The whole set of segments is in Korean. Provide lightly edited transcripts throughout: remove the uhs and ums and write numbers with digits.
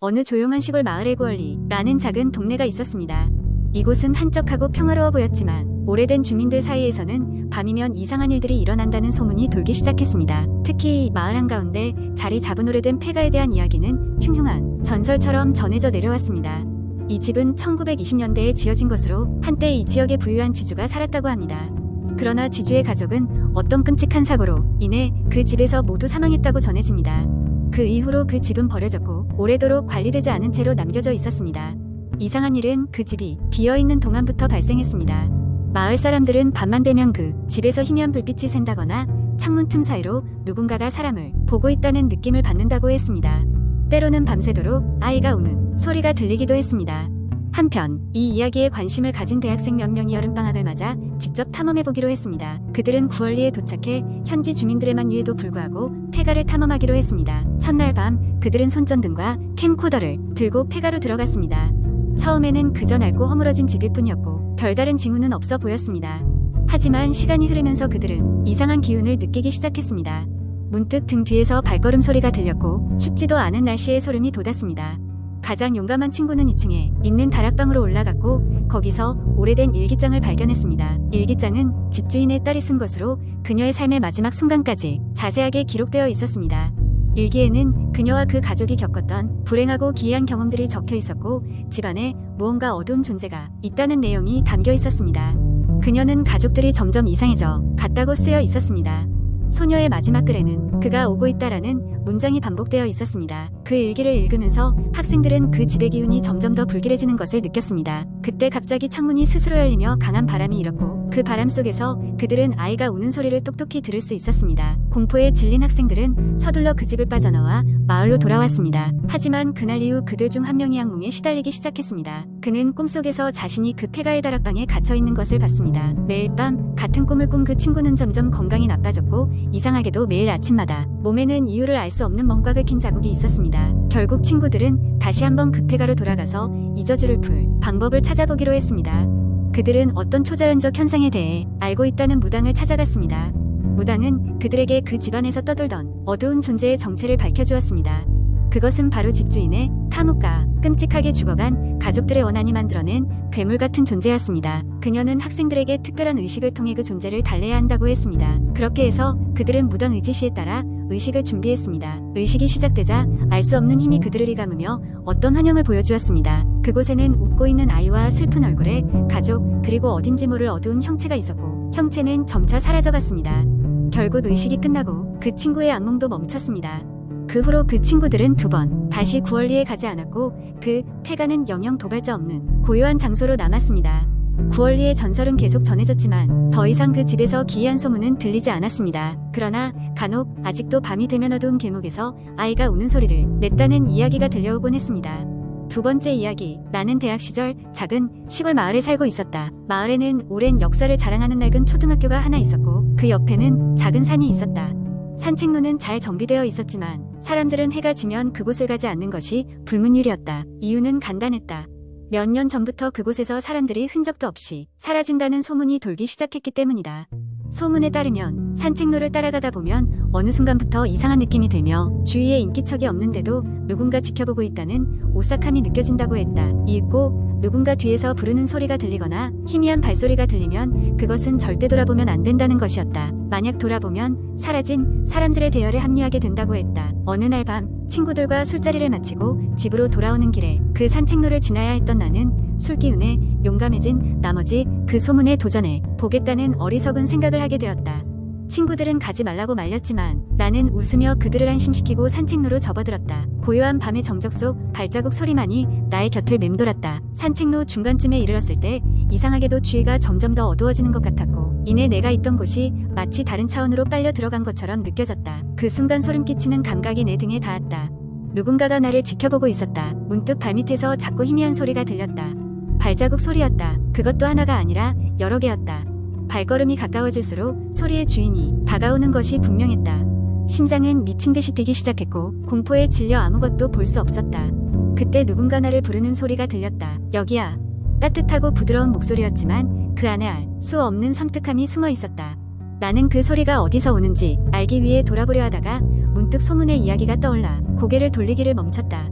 어느 조용한 시골 마을의 구얼리라는 작은 동네가 있었습니다. 이곳은 한적하고 평화로워 보였지만 오래된 주민들 사이에서는 밤이면 이상한 일들이 일어난다는 소문이 돌기 시작했습니다. 특히 마을 한가운데 자리 잡은 오래된 폐가에 대한 이야기는 흉흉한 전설처럼 전해져 내려왔습니다. 이 집은 1920년대에 지어진 것으로 한때 이 지역에 부유한 지주가 살았다고 합니다. 그러나 지주의 가족은 어떤 끔찍한 사고로 인해 그 집에서 모두 사망했다고 전해집니다. 그 이후로 그 집은 버려졌고 오래도록 관리되지 않은 채로 남겨져 있었습니다. 이상한 일은 그 집이 비어있는 동안부터 발생했습니다. 마을 사람들은 밤만 되면 그 집에서 희미한 불빛이 샌다거나 창문 틈 사이로 누군가가 사람을 보고 있다는 느낌을 받는다고 했습니다. 때로는 밤새도록 아이가 우는 소리가 들리기도 했습니다. 한편 이 이야기에 관심을 가진 대학생 몇 명이 여름방학을 맞아 직접 탐험해보기로 했습니다. 그들은 구얼리에 도착해 현지 주민들의 만류에도 불구하고 폐가를 탐험하기로 했습니다. 첫날 밤 그들은 손전등과 캠코더를 들고 폐가로 들어갔습니다. 처음에는 그저 낡고 허물어진 집일 뿐이었고 별다른 징후는 없어 보였습니다. 하지만 시간이 흐르면서 그들은 이상한 기운을 느끼기 시작했습니다. 문득 등 뒤에서 발걸음 소리가 들렸고 춥지도 않은 날씨에 소름이 돋았습니다. 가장 용감한 친구는 2층에 있는 다락방으로 올라갔고 거기서 오래된 일기장을 발견했습니다. 일기장은 집주인의 딸이 쓴 것으로 그녀의 삶의 마지막 순간까지 자세하게 기록되어 있었습니다. 일기에는 그녀와 그 가족이 겪었던 불행하고 기이한 경험들이 적혀 있었고 집안에 무언가 어두운 존재가 있다는 내용이 담겨 있었습니다. 그녀는 가족들이 점점 이상해져 갔다고 쓰여 있었습니다. 소녀의 마지막 글에는 그가 오고 있다라는 문장이 반복되어 있었습니다. 그 일기를 읽으면서 학생들은 그 집의 기운이 점점 더 불길해지는 것을 느꼈습니다. 그때 갑자기 창문이 스스로 열리며 강한 바람이 일었고 그 바람 속에서 그들은 아이가 우는 소리를 똑똑히 들을 수 있었습니다. 공포에 질린 학생들은 서둘러 그 집을 빠져나와 마을로 돌아왔습니다. 하지만 그날 이후 그들 중 한 명이 악몽에 시달리기 시작했습니다. 그는 꿈속에서 자신이 그 폐가의 다락방에 갇혀있는 것을 봤습니다. 매일 밤 같은 꿈을 꾼 그 친구는 점점 건강이 나빠졌고 이상하게도 매일 아침마다 몸에는 이유를 알 수 없는 멍과 긁힌 자국이 있었습니다. 결국 친구들은 다시 한번 그 폐가로 돌아가서 이 저주를 풀 방법을 찾아보기로 했습니다. 그들은 어떤 초자연적 현상에 대해 알고 있다는 무당을 찾아갔습니다. 무당은 그들에게 그 집안에서 떠돌던 어두운 존재의 정체를 밝혀주었습니다. 그것은 바로 집주인의 타묵과 끔찍하게 죽어간 가족들의 원한이 만들어낸 괴물 같은 존재였습니다. 그녀는 학생들에게 특별한 의식을 통해 그 존재를 달래야 한다고 했습니다. 그렇게 해서 그들은 무당 의지시에 따라 의식을 준비했습니다. 의식이 시작되자 알 수 없는 힘이 그들을 휘감으며 어떤 환영을 보여주었습니다. 그곳에는 웃고 있는 아이와 슬픈 얼굴에 가족 그리고 어딘지 모를 어두운 형체가 있었고 형체는 점차 사라져갔습니다. 결국 의식이 끝나고 그 친구의 악몽도 멈췄습니다. 그 후로 그 친구들은 2번 다시 구얼리에 가지 않았고 그 폐가는 영영 도발자 없는 고요한 장소로 남았습니다. 구얼리의 전설은 계속 전해졌지만 더 이상 그 집에서 기이한 소문은 들리지 않았습니다. 그러나 간혹 아직도 밤이 되면 어두운 길목에서 아이가 우는 소리를 냈다는 이야기가 들려오곤 했습니다. 두 번째 이야기, 나는 대학 시절 작은 시골 마을에 살고 있었다. 마을에는 오랜 역사를 자랑하는 낡은 초등학교가 하나 있었고 그 옆에는 작은 산이 있었다. 산책로는 잘 정비되어 있었지만 사람들은 해가 지면 그곳을 가지 않는 것이 불문율이었다. 이유는 간단했다. 몇 년 전부터 그곳에서 사람들이 흔적도 없이 사라진다는 소문이 돌기 시작했기 때문이다. 소문에 따르면 산책로를 따라가다 보면 어느 순간부터 이상한 느낌이 들며 주위에 인기척이 없는데도 누군가 지켜보고 있다는 오싹함이 느껴진다고 했다. 이윽고 누군가 뒤에서 부르는 소리가 들리거나 희미한 발소리가 들리면 그것은 절대 돌아보면 안 된다는 것이었다. 만약 돌아보면 사라진 사람들의 대열에 합류하게 된다고 했다. 어느 날 밤 친구들과 술자리를 마치고 집으로 돌아오는 길에 그 산책로를 지나야 했던 나는 술기운에 용감해진 나머지 그 소문에 도전해 보겠다는 어리석은 생각을 하게 되었다. 친구들은 가지 말라고 말렸지만 나는 웃으며 그들을 안심시키고 산책로로 접어들었다. 고요한 밤의 정적 속 발자국 소리만이 나의 곁을 맴돌았다. 산책로 중간쯤에 이르렀을 때 이상하게도 주위가 점점 더 어두워지는 것 같았고 이내 내가 있던 곳이 마치 다른 차원으로 빨려 들어간 것처럼 느껴졌다. 그 순간 소름 끼치는 감각이 내 등에 닿았다. 누군가가 나를 지켜보고 있었다. 문득 발밑에서 작고 희미한 소리가 들렸다. 발자국 소리였다. 그것도 하나가 아니라 여러 개였다. 발걸음이 가까워질수록 소리의 주인이 다가오는 것이 분명했다. 심장은 미친 듯이 뛰기 시작했고 공포에 질려 아무것도 볼 수 없었다. 그때 누군가 나를 부르는 소리가 들렸다. 여기야. 따뜻하고 부드러운 목소리였지만 그 안에 알 수 없는 섬뜩함이 숨어 있었다. 나는 그 소리가 어디서 오는지 알기 위해 돌아보려 하다가 문득 소문의 이야기가 떠올라 고개를 돌리기를 멈췄다.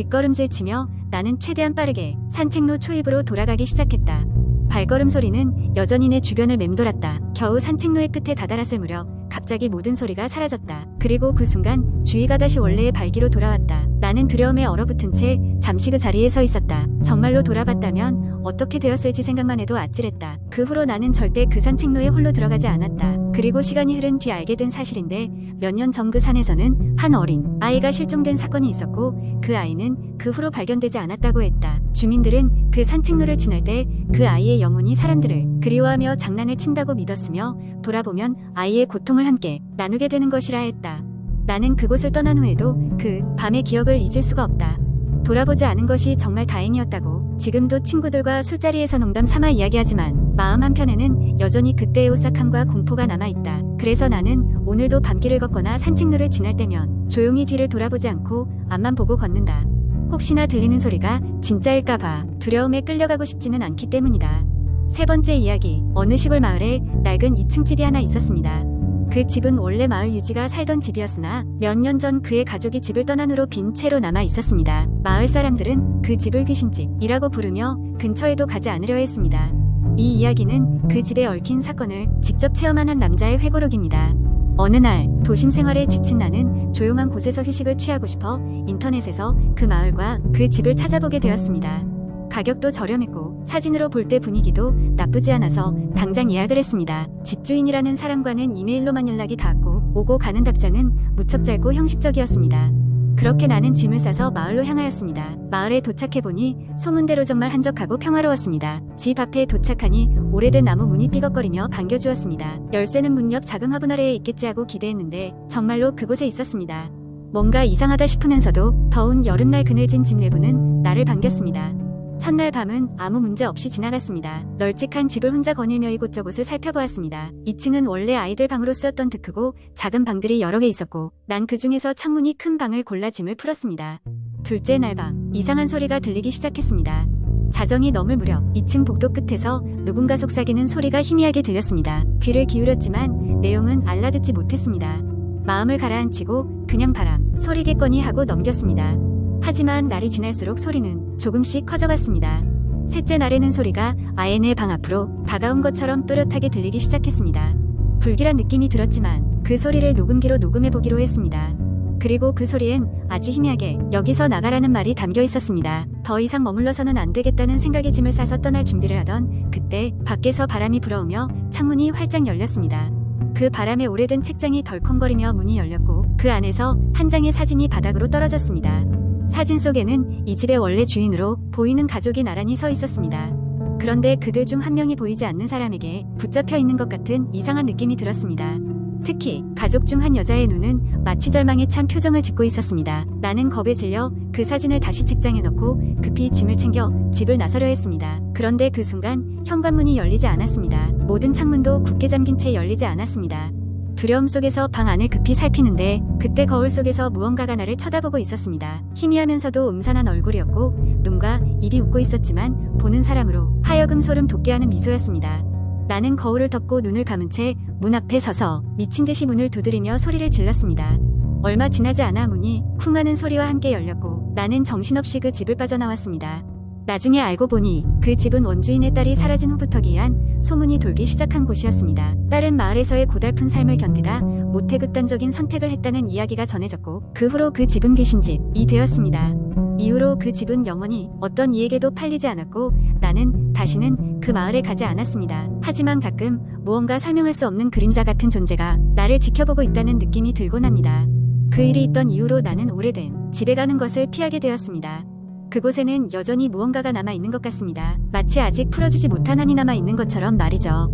뒷걸음질 치며 나는 최대한 빠르게 산책로 초입으로 돌아가기 시작했다. 발걸음 소리는 여전히 내 주변을 맴돌았다. 겨우 산책로의 끝에 다다랐을 무렵 갑자기 모든 소리가 사라졌다. 그리고 그 순간 주위가 다시 원래의 발기로 돌아왔다. 나는 두려움에 얼어붙은 채 잠시 그 자리에 서 있었다. 정말로 돌아봤다면 어떻게 되었을지 생각만 해도 아찔했다. 그 후로 나는 절대 그 산책로에 홀로 들어가지 않았다. 그리고 시간이 흐른 뒤 알게 된 사실인데 몇 년 전 그 산에서는 한 어린 아이가 실종된 사건이 있었고 그 아이는 그 후로 발견되지 않았다고 했다. 주민들은 그 산책로를 지날 때 그 아이의 영혼이 사람들을 그리워하며 장난을 친다고 믿었으며 돌아보면 아이의 고통을 함께 나누게 되는 것이라 했다. 나는 그곳을 떠난 후에도 그 밤의 기억을 잊을 수가 없다. 돌아보지 않은 것이 정말 다행이었다고. 지금도 친구들과 술자리에서 농담 삼아 이야기하지만 마음 한편에는 여전히 그때의 오싹함과 공포가 남아있다. 그래서 나는 오늘도 밤길을 걷거나 산책로를 지날 때면 조용히 뒤를 돌아보지 않고 앞만 보고 걷는다. 혹시나 들리는 소리가 진짜일까봐 두려움에 끌려가고 싶지는 않기 때문이다. 세 번째 이야기. 어느 시골 마을에 낡은 2층 집이 하나 있었습니다. 그 집은 원래 마을 유지가 살던 집이었으나 몇 년 전 그의 가족이 집을 떠난 후로 빈 채로 남아 있었습니다. 마을 사람들은 그 집을 귀신집이라고 부르며 근처에도 가지 않으려 했습니다. 이 이야기는 그 집에 얽힌 사건을 직접 체험한 한 남자의 회고록입니다. 어느 날 도심 생활에 지친 나는 조용한 곳에서 휴식을 취하고 싶어 인터넷에서 그 마을과 그 집을 찾아보게 되었습니다. 가격도 저렴했고 사진으로 볼 때 분위기도 나쁘지 않아서 당장 예약을 했습니다. 집주인이라는 사람과는 이메일로만 연락이 닿았고 오고 가는 답장은 무척 짧고 형식적이었습니다. 그렇게 나는 짐을 싸서 마을로 향하였습니다. 마을에 도착해보니 소문대로 정말 한적하고 평화로웠습니다. 집 앞에 도착하니 오래된 나무 문이 삐걱거리며 반겨주었습니다. 열쇠는 문 옆 작은 화분 아래에 있겠지 하고 기대했는데 정말로 그곳에 있었습니다. 뭔가 이상하다 싶으면서도 더운 여름날 그늘진 집 내부는 나를 반겼습니다. 첫날 밤은 아무 문제 없이 지나갔습니다. 널찍한 집을 혼자 거닐며 이곳저곳을 살펴보았습니다. 2층은 원래 아이들 방으로 쓰였던 듯 크고 작은 방들이 여러 개 있었고 난 그 중에서 창문이 큰 방을 골라 짐을 풀었습니다. 둘째 날 밤 이상한 소리가 들리기 시작했습니다. 자정이 넘을 무렵 2층 복도 끝에서 누군가 속삭이는 소리가 희미하게 들렸습니다. 귀를 기울였지만 내용은 알아듣지 못했습니다. 마음을 가라앉히고 그냥 바람 소리겠거니 하고 넘겼습니다. 하지만 날이 지날수록 소리는 조금씩 커져갔습니다. 셋째 날에는 소리가 아예 내 방 앞으로 다가온 것처럼 또렷하게 들리기 시작했습니다. 불길한 느낌이 들었지만 그 소리를 녹음기로 녹음해보기로 했습니다. 그리고 그 소리엔 아주 희미하게 여기서 나가라는 말이 담겨 있었습니다. 더 이상 머물러서는 안 되겠다는 생각에 짐을 싸서 떠날 준비를 하던 그때 밖에서 바람이 불어오며 창문이 활짝 열렸습니다. 그 바람에 오래된 책장이 덜컹거리며 문이 열렸고 그 안에서 한 장의 사진이 바닥으로 떨어졌습니다. 사진 속에는 이 집의 원래 주인으로 보이는 가족이 나란히 서 있었습니다. 그런데 그들 중 한 명이 보이지 않는 사람에게 붙잡혀 있는 것 같은 이상한 느낌이 들었습니다. 특히 가족 중 한 여자의 눈은 마치 절망에 찬 표정을 짓고 있었습니다. 나는 겁에 질려 그 사진을 다시 책장에 넣고 급히 짐을 챙겨 집을 나서려 했습니다. 그런데 그 순간 현관문이 열리지 않았습니다. 모든 창문도 굳게 잠긴 채 열리지 않았습니다. 두려움 속에서 방 안을 급히 살피는데 그때 거울 속에서 무언가가 나를 쳐다보고 있었습니다. 희미하면서도 음산한 얼굴이었고 눈과 입이 웃고 있었지만 보는 사람으로 하여금 소름 돋게 하는 미소였습니다. 나는 거울을 덮고 눈을 감은 채 문 앞에 서서 미친 듯이 문을 두드리며 소리를 질렀습니다. 얼마 지나지 않아 문이 쿵 하는 소리와 함께 열렸고 나는 정신없이 그 집을 빠져나왔습니다. 나중에 알고 보니 그 집은 원주인의 딸이 사라진 후부터 기이한 소문이 돌기 시작한 곳이었습니다. 딸은 마을에서의 고달픈 삶을 견디다 못해 극단적인 선택을 했다는 이야기가 전해졌고 그 후로 그 집은 귀신집이 되었습니다. 이후로 그 집은 영원히 어떤 이에게도 팔리지 않았고 나는 다시는 그 마을에 가지 않았습니다. 하지만 가끔 무언가 설명할 수 없는 그림자 같은 존재가 나를 지켜보고 있다는 느낌이 들곤 합니다. 그 일이 있던 이후로 나는 오래된 집에 가는 것을 피하게 되었습니다. 그곳에는 여전히 무언가가 남아있는 것 같습니다. 마치 아직 풀어주지 못한 한이 남아있는 것처럼 말이죠.